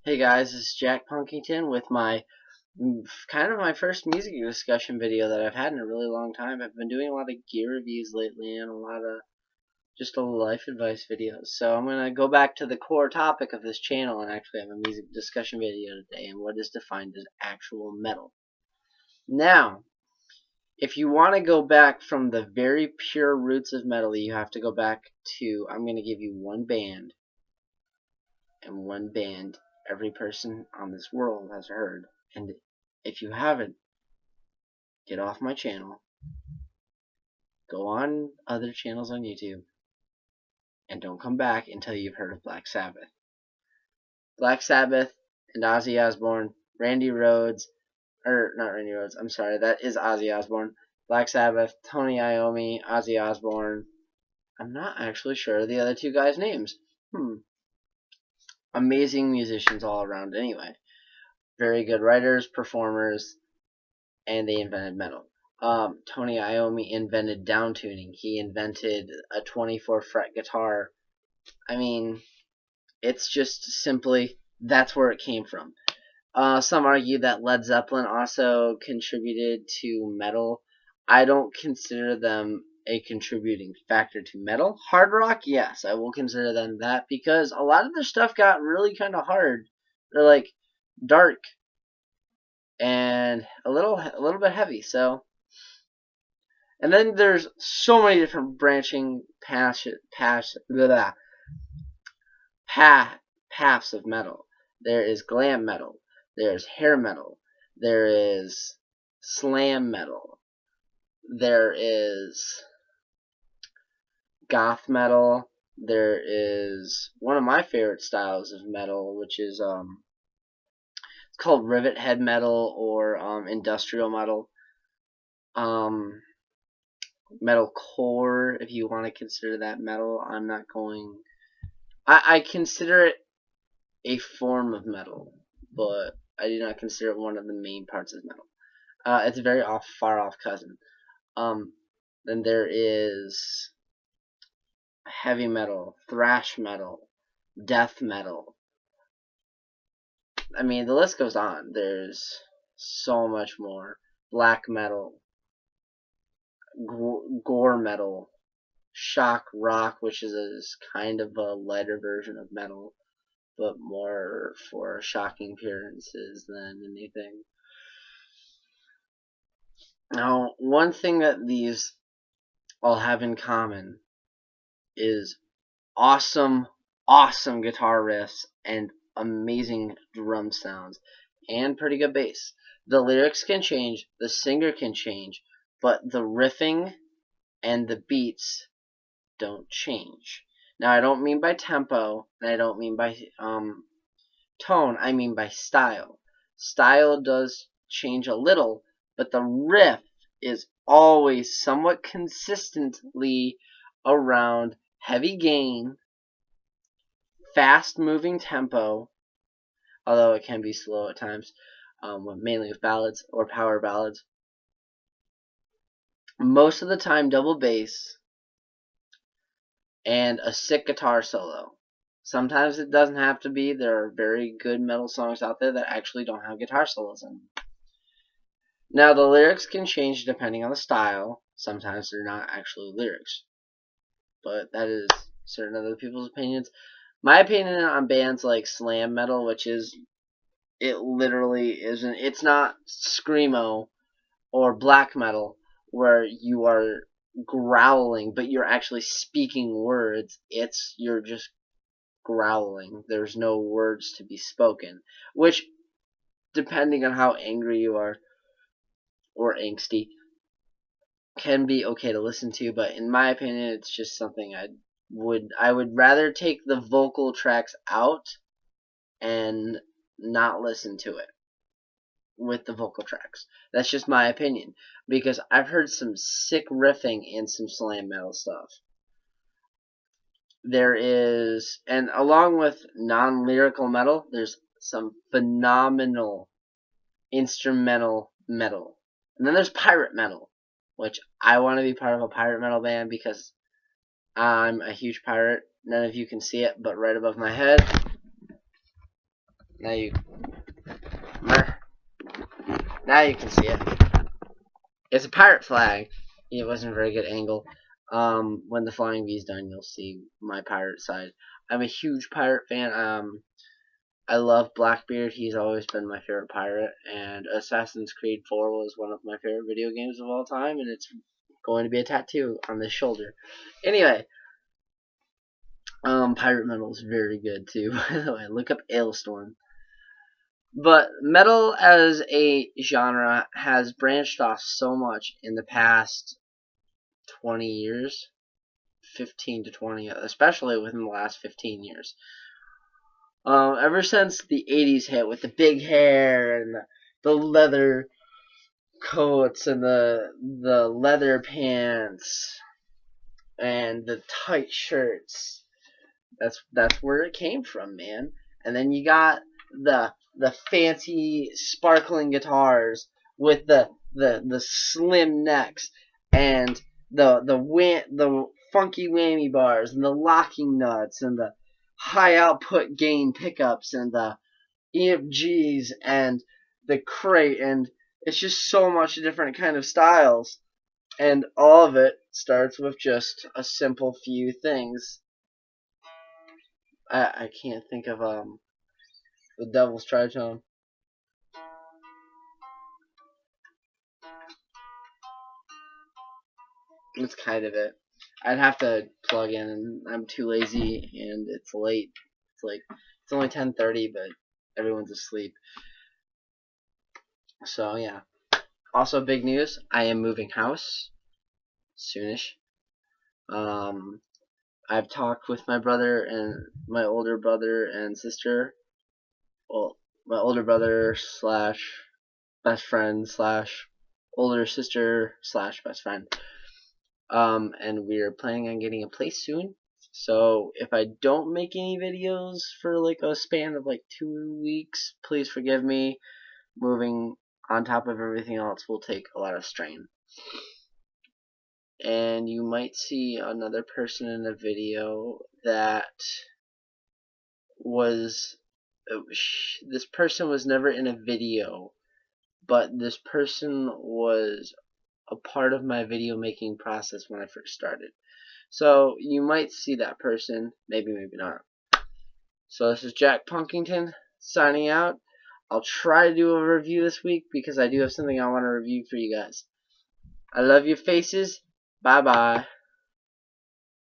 Hey guys, this is Jack Punkington with my kind of my first music discussion video that I've had in a really long time. I've been doing a lot of gear reviews lately and a lot of just a life advice videos. So I'm going to go back to the core topic of this channel and actually have a music discussion video today and what is defined as actual metal. Now, if you want to go back from the very pure roots of metal, you have to go back to, I'm going to give you one band, and one band every person on this world has heard. And if you haven't, get off my channel, go on other channels on YouTube, and don't come back until you've heard of Black Sabbath. Black Sabbath and Ozzy Osbourne, Randy Rhoads, or not Randy Rhoads, I'm sorry, that is Ozzy Osbourne. Black Sabbath, Tony Iommi, Ozzy Osbourne. I'm not actually sure of the other two guys' names. Amazing musicians all around anyway. Very good writers, performers, and they invented metal. Tony Iommi invented downtuning. He invented a 24-fret guitar. I mean, it's just simply, that's where it came from. Some argue that Led Zeppelin also contributed to metal. I don't consider them a contributing factor to metal. Hard rock, yes, I will consider them that because a lot of their stuff got really kind of hard. They're like dark and a little bit heavy. So, and then there's so many different branching paths of metal. There is glam metal. There is hair metal. There is slam metal. There is goth metal. There is one of my favorite styles of metal, which is it's called rivet head metal or industrial metal. Metalcore, if you want to consider that metal. I'm not going. I consider it a form of metal, but I do not consider it one of the main parts of metal. It's a very far off cousin. Then there is heavy metal, thrash metal, death metal. I mean, the list goes on. There's so much more. Black metal, gore metal, shock rock, which is kind of a lighter version of metal, but more for shocking appearances than anything. Now, one thing that these all have in common is awesome guitar riffs and amazing drum sounds and pretty good bass. The lyrics can change, the singer can change, but the riffing and the beats don't change. Now, I don't mean by tempo, and I don't mean by tone, I mean by style. Style does change a little, but the riff is always somewhat consistently around heavy gain, fast moving tempo, although it can be slow at times, mainly with ballads or power ballads. Most of the time double bass and a sick guitar solo. Sometimes it doesn't have to be. There are very good metal songs out there that actually don't have guitar solos in them. Now, the lyrics can change depending on the style. Sometimes they're not actually lyrics, but that is certain other people's opinions. My opinion on bands like slam metal, which is, it literally isn't, it's not screamo or black metal where you are growling, but you're actually speaking words. You're just growling. There's no words to be spoken, which, depending on how angry you are or angsty, can be okay to listen to, but in my opinion, it's just something I would rather take the vocal tracks out and not listen to it with the vocal tracks. That's just my opinion, because I've heard some sick riffing in some slam metal stuff. There is, and along with non-lyrical metal, there's some phenomenal instrumental metal. And then there's pirate metal, which I want to be part of a pirate metal band because I'm a huge pirate. None of you can see it, but right above my head Now you can see it. It's a pirate flag. It wasn't a very good angle. When the flying V's done, you'll see my pirate side. I'm a huge pirate fan. I love Blackbeard. He's always been my favorite pirate. And Assassin's Creed 4 was one of my favorite video games of all time, and it's going to be a tattoo on this shoulder. Anyway, pirate metal is very good too. By the way, look up Ailstorm. But metal as a genre has branched off so much in the past 20 years, 15 to 20, especially within the last 15 years. Ever since the 80s hit with the big hair and the leather coats and the leather pants and the tight shirts, that's where it came from, man. And then you got the fancy sparkling guitars with the slim necks and the funky whammy bars and the locking nuts and the high output gain pickups and the EMGs and the crate, and it's just so much different kind of styles, and all of it starts with just a simple few things. I can't think of the Devil's Tritone. That's kind of it. I'd have to plug in, and I'm too lazy, and it's late. It's only 10:30, but everyone's asleep. So yeah. Also, big news: I am moving house soonish. I've talked with my brother and my older brother and sister. Well, my older brother slash best friend slash older sister slash best friend. And we're planning on getting a place soon. So if I don't make any videos for like a span of like 2 weeks, please forgive me. Moving on top of everything else will take a lot of strain. And you might see another person in a video that was, this person was never in a video, but this person was a part of my video making process when I first started. So you might see that person, maybe not. So this is Jack Punkington signing out. I'll try to do a review this week because I do have something I want to review for you guys. I love your faces. Bye bye.